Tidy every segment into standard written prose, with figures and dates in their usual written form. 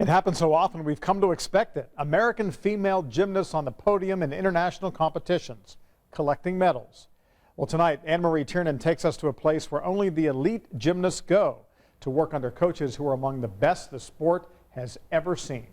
It happens so often we've come to expect it. American female gymnasts on the podium in international competitions, collecting medals. Well, tonight, Anne Marie Tiernon takes us to a place where only the elite gymnasts go to work under coaches who are among the best the sport has ever seen.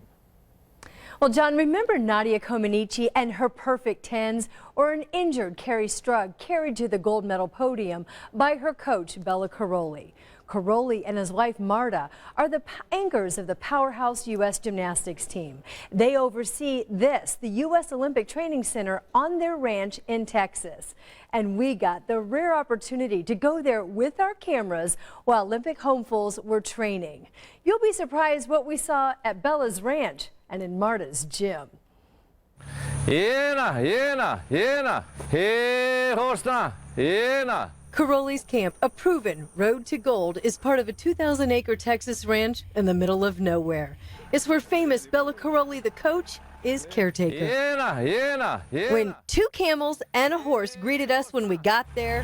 Well, John, remember Nadia Comaneci and her perfect tens, or an injured Carrie Strug carried to the gold medal podium by her coach, Bela Karolyi. Karolyi and his wife, Marta, are the anchors of the powerhouse U.S. gymnastics team. They oversee the U.S. Olympic Training Center on their ranch in Texas. And we got the rare opportunity to go there with our cameras while Olympic hopefuls were training. You'll be surprised what we saw at Bela's ranch and in Marta's gym. Karolyi's camp, a proven road to gold, is part of a 2,000-acre Texas ranch in the middle of nowhere. It's where famous Bela Karolyi, the coach, is caretaker. When 2 camels and a horse greeted us when we got there,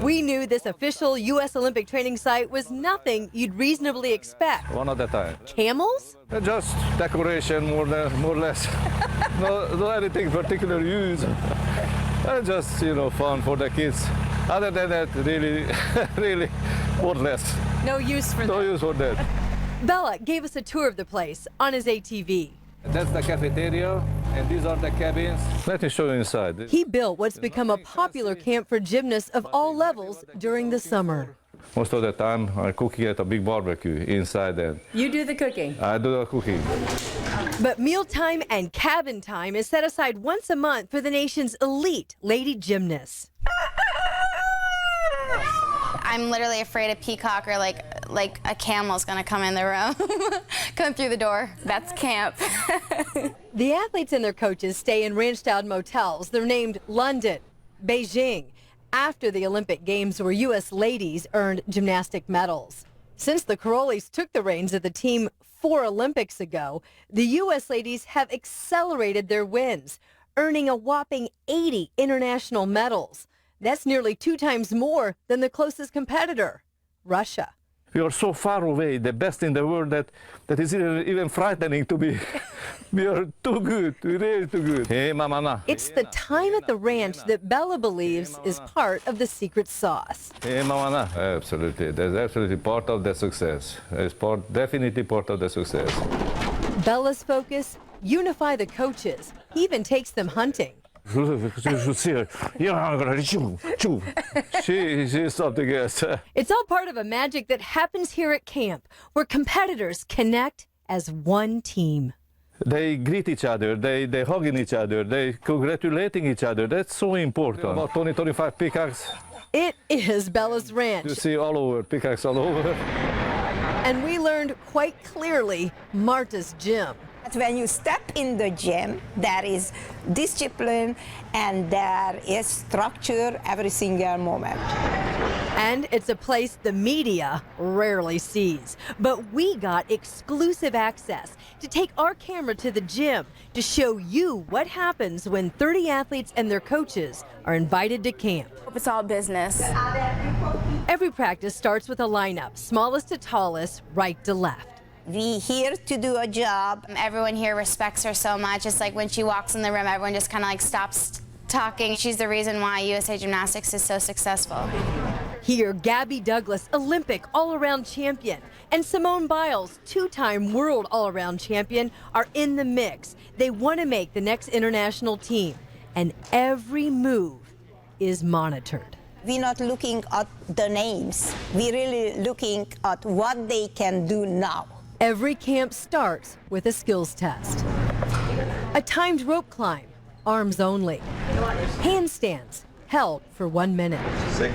we knew this official U.S. Olympic training site was nothing you'd reasonably expect. One at a time. Camels? Just decoration, more or less. no anything particular use. Just, you know, fun for the kids. Other than that, really worthless. No use for that. No use for that. Bela gave us a tour of the place on his ATV. That's the cafeteria, and these are the cabins. Let me show you inside. He built what's become a popular camp for gymnasts of all levels during the summer. Most of the time, I'm cooking at a big barbecue inside there. You do the cooking? I do the cooking. But mealtime and cabin time is set aside once a month for the nation's elite lady gymnasts. I'm literally afraid a peacock or like a camel's gonna come in the room, come through the door. That's camp. The athletes and their coaches stay in ranch-style motels. They're named London, Beijing, after the Olympic Games where U.S. ladies earned gymnastic medals. Since the Karolyis took the reins of the team 4 Olympics ago, the U.S. ladies have accelerated their wins, earning a whopping 80 international medals. That's nearly 2 times more than the closest competitor, Russia. We are so far away, the best in the world, that is even frightening to me. We are too good, really too good. Hey, mama. It's the time at the ranch that Bela believes is part of the secret sauce. Hey, mama. Absolutely, that's absolutely part of the success. It's definitely part of the success. Bela's focus, unify the coaches. He even takes them hunting. She's something else. It's all part of a magic that happens here at camp, where competitors connect as one team. They greet each other, they hugging each other, they congratulating each other. That's so important. About 20-25 peacocks. It is Bela's ranch. You see all over, peacocks all over. And we learned quite clearly Marta's gym. When you step in the gym, there is discipline and there is structure every single moment. And it's a place the media rarely sees. But we got exclusive access to take our camera to the gym to show you what happens when 30 athletes and their coaches are invited to camp. It's all business. Every practice starts with a lineup, smallest to tallest, right to left. We here to do a job. Everyone here respects her so much. It's like when she walks in the room, everyone just kind of like stops talking. She's the reason why USA Gymnastics is so successful. Here, Gabby Douglas, Olympic all-around champion, and Simone Biles, 2-time world all-around champion, are in the mix. They want to make the next international team, and every move is monitored. We're not looking at the names. We're really looking at what they can do now. Every camp starts with a skills test. A timed rope climb, arms only. Handstands, held for 1 minute. 6.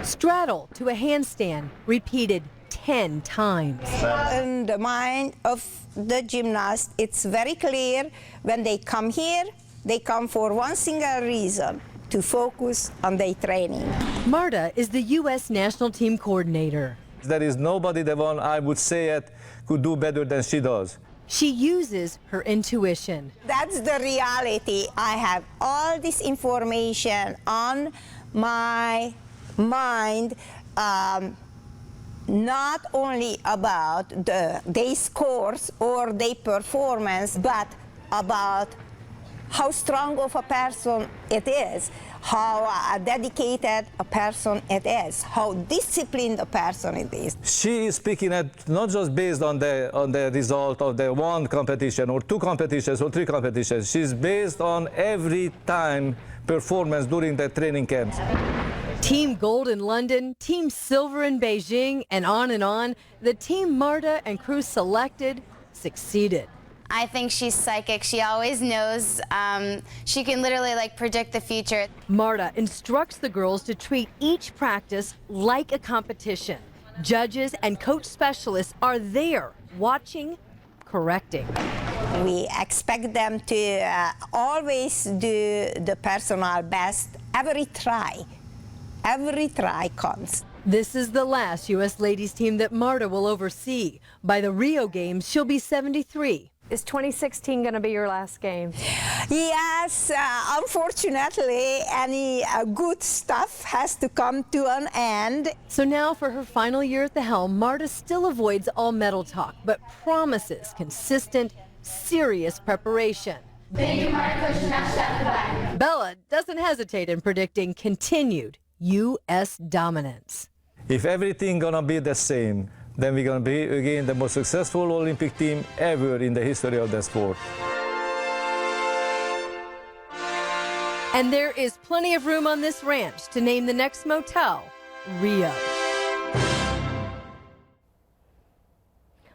Straddle to a handstand, repeated 10 times. In the mind of the gymnast, it's very clear when they come here, they come for one single reason, to focus on their training. Marta is the U.S. national team coordinator. There is nobody that one, I would say it, could do better than she does. She uses her intuition. That's the reality. I have all this information on my mind 90% not only about their scores or their performance, but about how strong of a person it is, how dedicated a person it is, how disciplined a person it is. She is speaking not just based on the result of the one competition or two competitions or three competitions. She's based on every time performance during the training camps. Team Gold in London, Team Silver in Beijing, and on, the Team Marta and crew selected succeeded. I think she's psychic. She always knows. She can literally like predict the future. Marta instructs the girls to treat each practice like a competition. Judges and coach specialists are there watching, correcting. We expect them to always do the personal best. Every try counts. This is the last U.S. ladies team that Marta will oversee. By the Rio Games, she'll be 73. Is 2016 going to be your last game? Yes, unfortunately, any good stuff has to come to an end. So now for her final year at the helm, Marta still avoids all medal talk, but promises consistent, serious preparation. Thank you, Marta. Coach Gymnastics at the back. Bela doesn't hesitate in predicting continued U.S. dominance. If everything gonna be the same, then we're gonna be again the most successful Olympic team ever in the history of the sport. And there is plenty of room on this ranch to name the next motel Rio.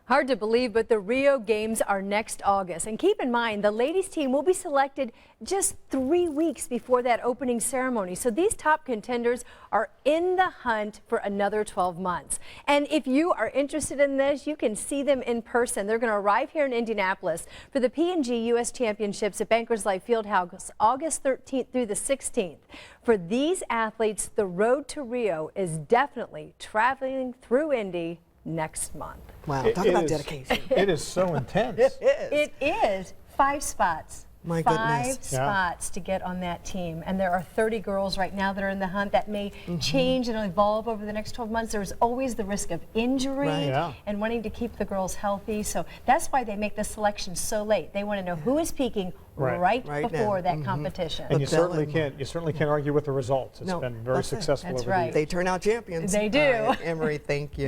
Hard to believe, but the Rio Games are next August. And keep in mind, the ladies team will be selected just 3 weeks before that opening ceremony. So these top contenders are in the hunt for another 12 months. And if you are interested in this, you can see them in person. They're going to arrive here in Indianapolis for the P&G U.S. Championships at Bankers Life Fieldhouse August 13th through the 16th. For these athletes, the road to Rio is definitely traveling through Indy next month. Wow, talk about dedication. It is so intense. It is 5 spots. My Five goodness. spots to get on that team. And there are 30 girls right now that are in the hunt. That may change and evolve over the next 12 months. There's always the risk of injury Right. Yeah. and wanting to keep the girls healthy. So that's why they make the selection so late. They want to know who is peaking Right. Right before now. that competition. And you Bela certainly and can't argue with the results. It's No, been very that's it. successful That's over right. the years. They turn out champions. They do. All right, Anne Marie, thank you.